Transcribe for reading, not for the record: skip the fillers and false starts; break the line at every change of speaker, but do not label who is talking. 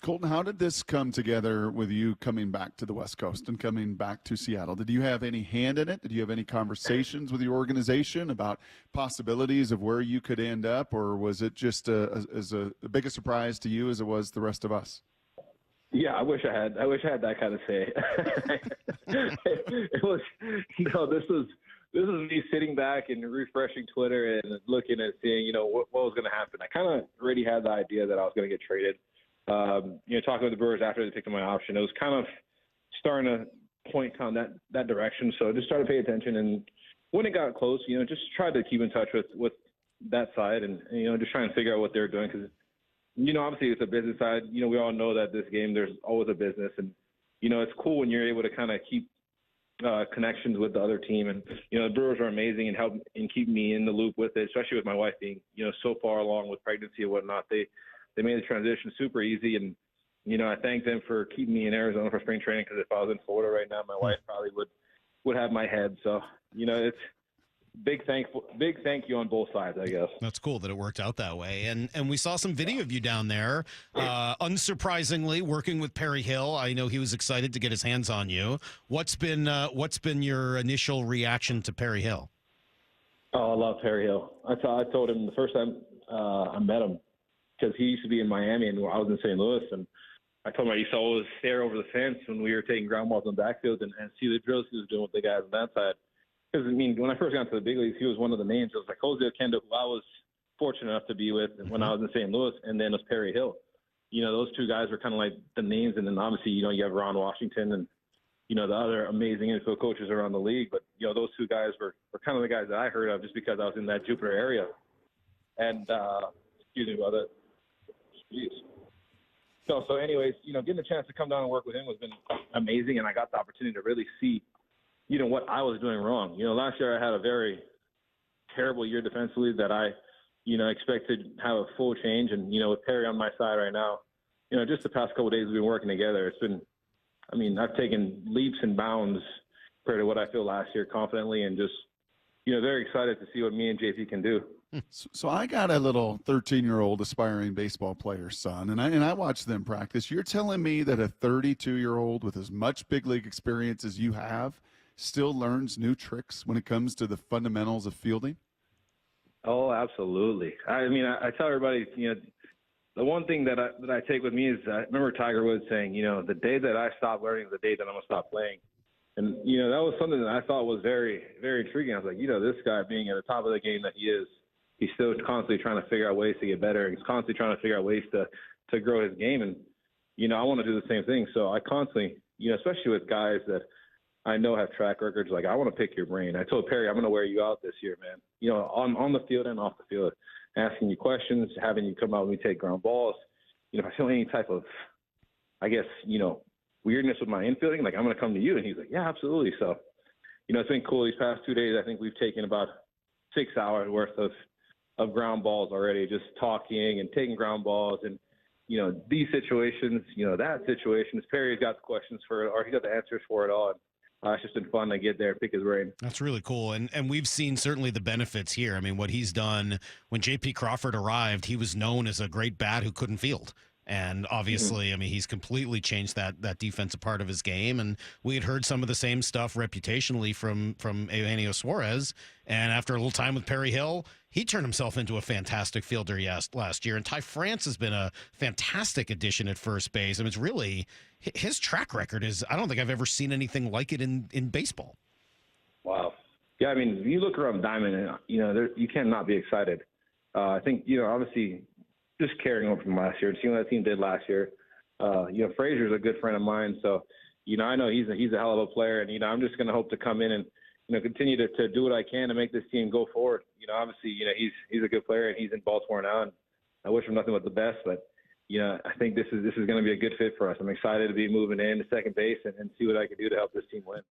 Colton, how did this come together with you coming back to the West Coast and coming back to Seattle? Did you have any hand in it? Did you have any conversations with your organization about possibilities of where you could end up, or was it just as big a surprise to you as it was the rest of us?
Yeah, I wish I had that kind of say. It was no. This was me sitting back and refreshing Twitter and looking at seeing what was going to happen. I kind of already had the idea that I was going to get traded. Talking with the Brewers after they picked up my option, it was kind of starting to point on that direction. So I just started paying attention, and when it got close, just tried to keep in touch with that side, and just trying to figure out what they're doing because. Obviously it's a business side. We all know that this game, there's always a business. And, it's cool when you're able to kind of keep connections with the other team. And, the Brewers are amazing and help and keep me in the loop with it, especially with my wife being, so far along with pregnancy and whatnot. They made the transition super easy. And, I thank them for keeping me in Arizona for spring training because if I was in Florida right now, my wife probably would have my head. So, it's big thank you on both sides, I guess.
That's cool that it worked out that way. And we saw some video of you down there, unsurprisingly, working with Perry Hill. I know he was excited to get his hands on you. What's been your initial reaction to Perry Hill?
Oh, I love Perry Hill. I told him the first time I met him because he used to be in Miami and I was in St. Louis, and I told him I used to always stare over the fence when we were taking ground balls on backfields and see the drills he was doing with the guys on that side. Because, when I first got to the big leagues, he was one of the names. It was like Jose Oquendo, who I was fortunate enough to be with when I was in St. Louis, and then it was Perry Hill. Those two guys were kind of like the names. And then obviously, you have Ron Washington and, the other amazing infield coaches around the league. But, those two guys were kind of the guys that I heard of just because I was in that Jupiter area. And, So anyways, getting a chance to come down and work with him has been amazing. And I got the opportunity to really see what I was doing wrong. Last year I had a very terrible year defensively that I, expected to have a full change. And, with Perry on my side right now, just the past couple of days we've been working together. It's been, I've taken leaps and bounds compared to what I feel last year confidently and just, very excited to see what me and JP can do.
So I got a little 13-year-old aspiring baseball player son, and I watch them practice. You're telling me that a 32-year-old with as much big league experience as you have still learns new tricks when it comes to the fundamentals of fielding?
Oh, absolutely. I tell everybody, the one thing that I take with me is I remember Tiger Woods saying, the day that I stop learning is the day that I'm going to stop playing. And, that was something that I thought was very, very intriguing. I was like, this guy being at the top of the game that he is, he's still constantly trying to figure out ways to get better. He's constantly trying to figure out ways to grow his game. And, I want to do the same thing. So I constantly, especially with guys that I know have track records. Like, I want to pick your brain. I told Perry, I'm going to wear you out this year, man. On the field and off the field, asking you questions, having you come out when we take ground balls. If I feel any type of, weirdness with my infielding, like, I'm going to come to you. And he's like, yeah, absolutely. So, it's been cool. These past 2 days, I think we've taken about 6 hours worth of ground balls already, just talking and taking ground balls. And, these situations, that situation, Perry's got the questions for it, or he got the answers for it all. It's just been fun to get there and pick his brain.
That's really cool. And we've seen certainly the benefits here. What he's done when J.P. Crawford arrived, he was known as a great bat who couldn't field. And obviously, he's completely changed that defensive part of his game. And we had heard some of the same stuff reputationally from Eugenio Suarez. And after a little time with Perry Hill, he turned himself into a fantastic fielder last year. And Ty France has been a fantastic addition at first base. It's really, his track record is, I don't think I've ever seen anything like it in baseball.
Wow. Yeah, you look around Diamond and, you cannot be excited. I think, obviously, just carrying on from last year and seeing what that team did last year. Frazier's a good friend of mine, so I know he's a hell of a player, and I'm just going to hope to come in and continue to do what I can to make this team go forward. Obviously, he's a good player and he's in Baltimore now, and I wish him nothing but the best. But I think this is going to be a good fit for us. I'm excited to be moving in to second base and see what I can do to help this team win.